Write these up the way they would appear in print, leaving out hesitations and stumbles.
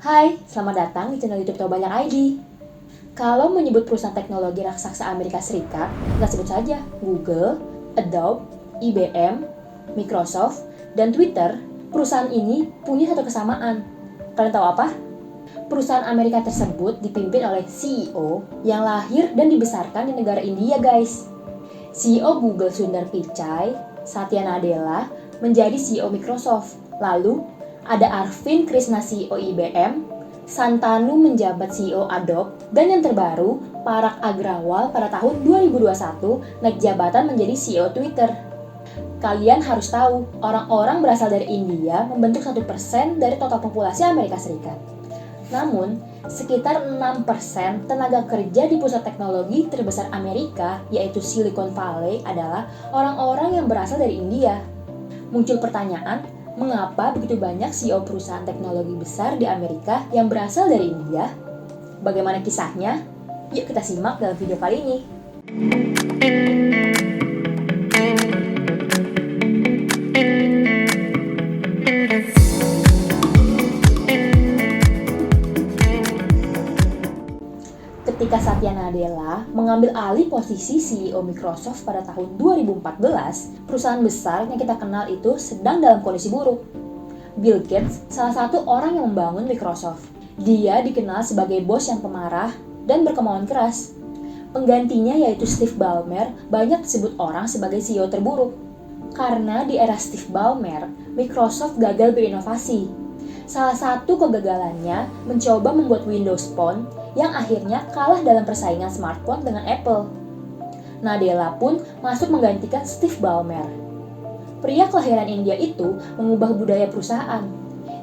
Hai, selamat datang di channel YouTube Tahu Banyak ID. Kalau menyebut perusahaan teknologi raksasa Amerika Serikat, kita sebut saja Google, Adobe, IBM, Microsoft, dan Twitter. Perusahaan ini punya satu kesamaan. Kalian tahu apa? Perusahaan Amerika tersebut dipimpin oleh CEO yang lahir dan dibesarkan di negara India, guys. CEO Google Sundar Pichai, Satya Nadella, menjadi CEO Microsoft. Lalu, ada Arvind Krishna CEO IBM, Santanu menjabat CEO Adobe, dan yang terbaru, Parag Agrawal pada tahun 2021 naik jabatan menjadi CEO Twitter. Kalian harus tahu, orang-orang berasal dari India membentuk 1% dari total populasi Amerika Serikat. Namun, sekitar 6% tenaga kerja di pusat teknologi terbesar Amerika, yaitu Silicon Valley, adalah orang-orang yang berasal dari India. Muncul pertanyaan, mengapa begitu banyak CEO perusahaan teknologi besar di Amerika yang berasal dari India? Bagaimana kisahnya? Yuk kita simak dalam video kali ini. Ketika Satya Nadella mengambil alih posisi CEO Microsoft pada tahun 2014, perusahaan besar yang kita kenal itu sedang dalam kondisi buruk. Bill Gates salah satu orang yang membangun Microsoft. Dia dikenal sebagai bos yang pemarah dan berkemauan keras. Penggantinya yaitu Steve Ballmer banyak disebut orang sebagai CEO terburuk. Karena di era Steve Ballmer, Microsoft gagal berinovasi. Salah satu kegagalannya mencoba membuat Windows Phone yang akhirnya kalah dalam persaingan smartphone dengan Apple. Nadella pun masuk menggantikan Steve Ballmer. Pria kelahiran India itu mengubah budaya perusahaan.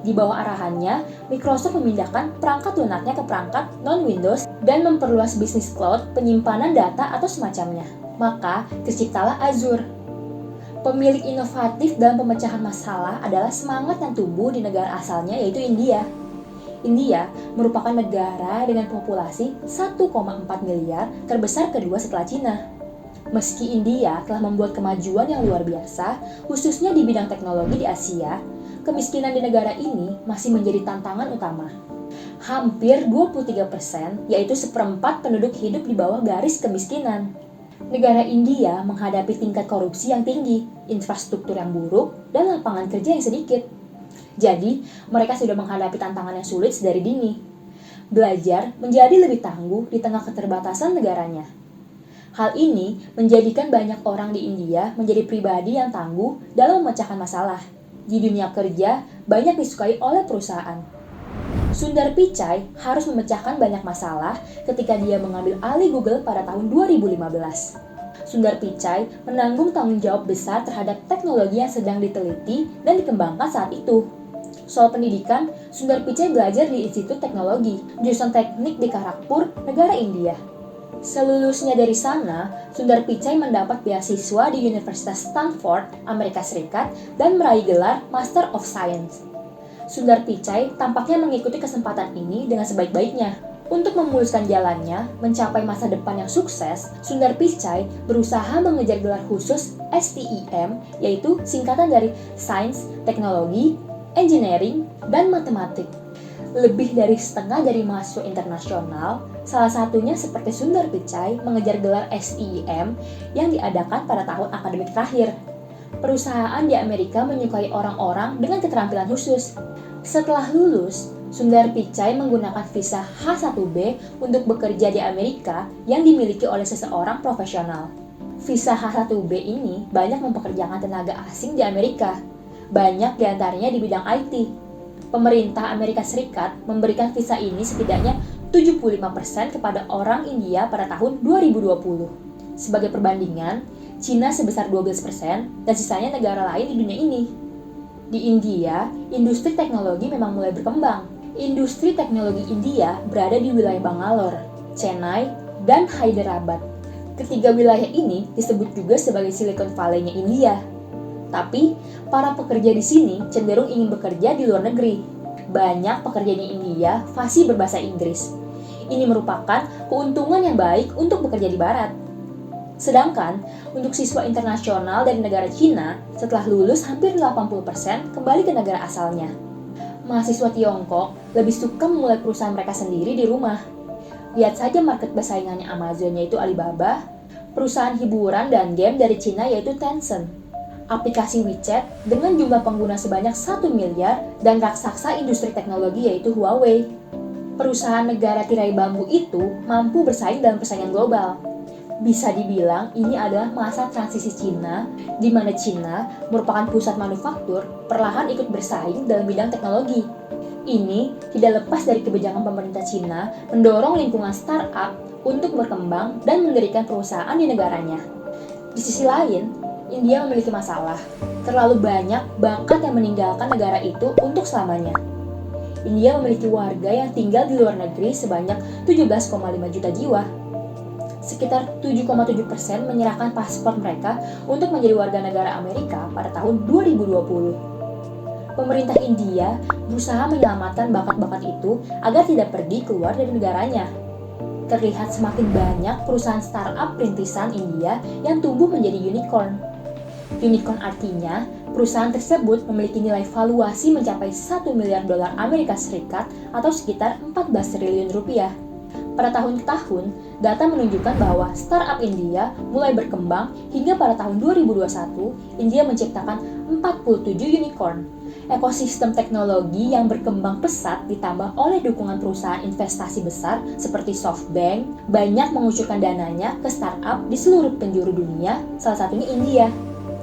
Di bawah arahannya, Microsoft memindahkan perangkat lunaknya ke perangkat non-Windows dan memperluas bisnis cloud, penyimpanan data atau semacamnya. Maka, terciptalah Azure. Pemilik inovatif dalam pemecahan masalah adalah semangat yang tumbuh di negara asalnya, yaitu India. India merupakan negara dengan populasi 1,4 miliar, terbesar kedua setelah Cina. Meski India telah membuat kemajuan yang luar biasa, khususnya di bidang teknologi di Asia, kemiskinan di negara ini masih menjadi tantangan utama. Hampir 23%, yaitu seperempat penduduk hidup di bawah garis kemiskinan. Negara India menghadapi tingkat korupsi yang tinggi, infrastruktur yang buruk, dan lapangan kerja yang sedikit. Jadi, mereka sudah menghadapi tantangan yang sulit sedari dini. Belajar menjadi lebih tangguh di tengah keterbatasan negaranya. Hal ini menjadikan banyak orang di India menjadi pribadi yang tangguh dalam memecahkan masalah. Di dunia kerja, banyak disukai oleh perusahaan. Sundar Pichai harus memecahkan banyak masalah ketika dia mengambil alih Google pada tahun 2015. Sundar Pichai menanggung tanggung jawab besar terhadap teknologi yang sedang diteliti dan dikembangkan saat itu. Soal pendidikan, Sundar Pichai belajar di Institut Teknologi, jurusan teknik di Kharagpur, negara India. Selulusnya dari sana, Sundar Pichai mendapat beasiswa di Universitas Stanford, Amerika Serikat, dan meraih gelar Master of Science. Sundar Pichai tampaknya mengikuti kesempatan ini dengan sebaik-baiknya. Untuk memuluskan jalannya, mencapai masa depan yang sukses, Sundar Pichai berusaha mengejar gelar khusus STEM, yaitu singkatan dari Sains, Teknologi, Engineering, dan Matematik. Lebih dari setengah dari mahasiswa internasional, salah satunya seperti Sundar Pichai, mengejar gelar STEM yang diadakan pada tahun akademik terakhir. Perusahaan di Amerika menyukai orang-orang dengan keterampilan khusus. Setelah lulus, Sundar Pichai menggunakan visa H1B untuk bekerja di Amerika yang dimiliki oleh seseorang profesional. Visa H1B ini banyak mempekerjakan tenaga asing di Amerika, banyak diantaranya di bidang IT. Pemerintah Amerika Serikat memberikan visa ini setidaknya 75% kepada orang India pada tahun 2020. Sebagai perbandingan, Cina sebesar 12% dan sisanya negara lain di dunia ini. Di India, industri teknologi memang mulai berkembang. Industri teknologi India berada di wilayah Bangalore, Chennai, dan Hyderabad. Ketiga wilayah ini disebut juga sebagai Silicon Valley-nya India. Tapi, para pekerja di sini cenderung ingin bekerja di luar negeri. Banyak pekerja di India fasih berbahasa Inggris. Ini merupakan keuntungan yang baik untuk bekerja di Barat. Sedangkan, untuk siswa internasional dari negara Cina, setelah lulus hampir 80% kembali ke negara asalnya. Mahasiswa Tiongkok lebih suka memulai perusahaan mereka sendiri di rumah. Lihat saja market bersaingannya Amazon yaitu Alibaba, perusahaan hiburan dan game dari Cina yaitu Tencent, aplikasi WeChat dengan jumlah pengguna sebanyak 1 miliar, dan raksasa industri teknologi yaitu Huawei. Perusahaan negara tirai bambu itu mampu bersaing dalam persaingan global. Bisa dibilang ini adalah masa transisi Cina, di mana Cina merupakan pusat manufaktur, perlahan ikut bersaing dalam bidang teknologi. Ini tidak lepas dari kebijakan pemerintah Cina mendorong lingkungan startup untuk berkembang dan mendirikan perusahaan di negaranya. Di sisi lain, India memiliki masalah. Terlalu banyak bakat yang meninggalkan negara itu untuk selamanya. India memiliki warga yang tinggal di luar negeri sebanyak 17,5 juta jiwa. Sekitar 7,7% menyerahkan paspor mereka untuk menjadi warga negara Amerika pada tahun 2020. Pemerintah India berusaha menyelamatkan bakat-bakat itu agar tidak pergi keluar dari negaranya. Terlihat semakin banyak perusahaan startup rintisan India yang tumbuh menjadi unicorn. Unicorn artinya perusahaan tersebut memiliki nilai valuasi mencapai 1 miliar dolar Amerika Serikat atau sekitar 14 triliun rupiah. Pada tahun ke tahun, data menunjukkan bahwa startup India mulai berkembang hingga pada tahun 2021, India menciptakan 47 unicorn. Ekosistem teknologi yang berkembang pesat ditambah oleh dukungan perusahaan investasi besar seperti SoftBank banyak mengucurkan dananya ke startup di seluruh penjuru dunia, salah satunya India.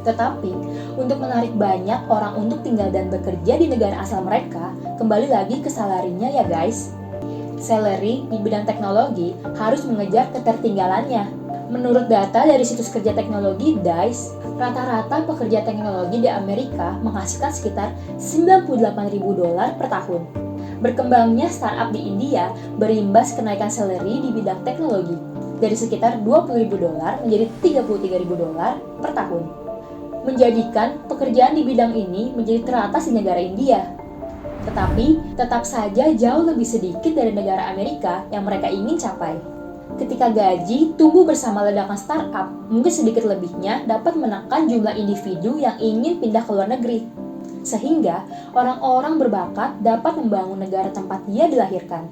Tetapi, untuk menarik banyak orang untuk tinggal dan bekerja di negara asal mereka, kembali lagi ke salarinya ya guys. Salary di bidang teknologi harus mengejar ketertinggalannya. Menurut data dari situs kerja teknologi Dice, rata-rata pekerja teknologi di Amerika menghasilkan sekitar 98.000 dolar per tahun. Berkembangnya startup di India berimbas kenaikan salary di bidang teknologi dari sekitar 20.000 dolar menjadi 33.000 dolar per tahun, menjadikan pekerjaan di bidang ini menjadi teratas di negara India. Tetapi, tetap saja jauh lebih sedikit dari negara Amerika yang mereka ingin capai. Ketika gaji tumbuh bersama ledakan startup, mungkin sedikit lebihnya dapat menekan jumlah individu yang ingin pindah ke luar negeri. Sehingga, orang-orang berbakat dapat membangun negara tempat dia dilahirkan.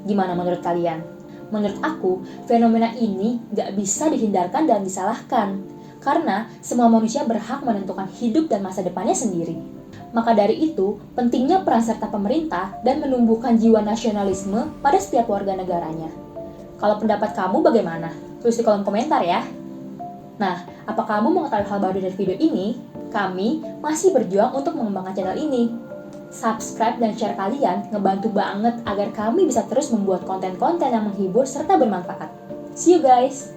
Gimana menurut kalian? Menurut aku, fenomena ini gak bisa dihindarkan dan disalahkan. Karena semua manusia berhak menentukan hidup dan masa depannya sendiri. Maka dari itu, pentingnya peran serta pemerintah dan menumbuhkan jiwa nasionalisme pada setiap warga negaranya. Kalau pendapat kamu bagaimana? Tulis di kolom komentar ya. Nah, apa kamu mau mengetahui hal baru dari video ini? Kami masih berjuang untuk mengembangkan channel ini. Subscribe dan share kalian ngebantu banget agar kami bisa terus membuat konten-konten yang menghibur serta bermanfaat. See you guys!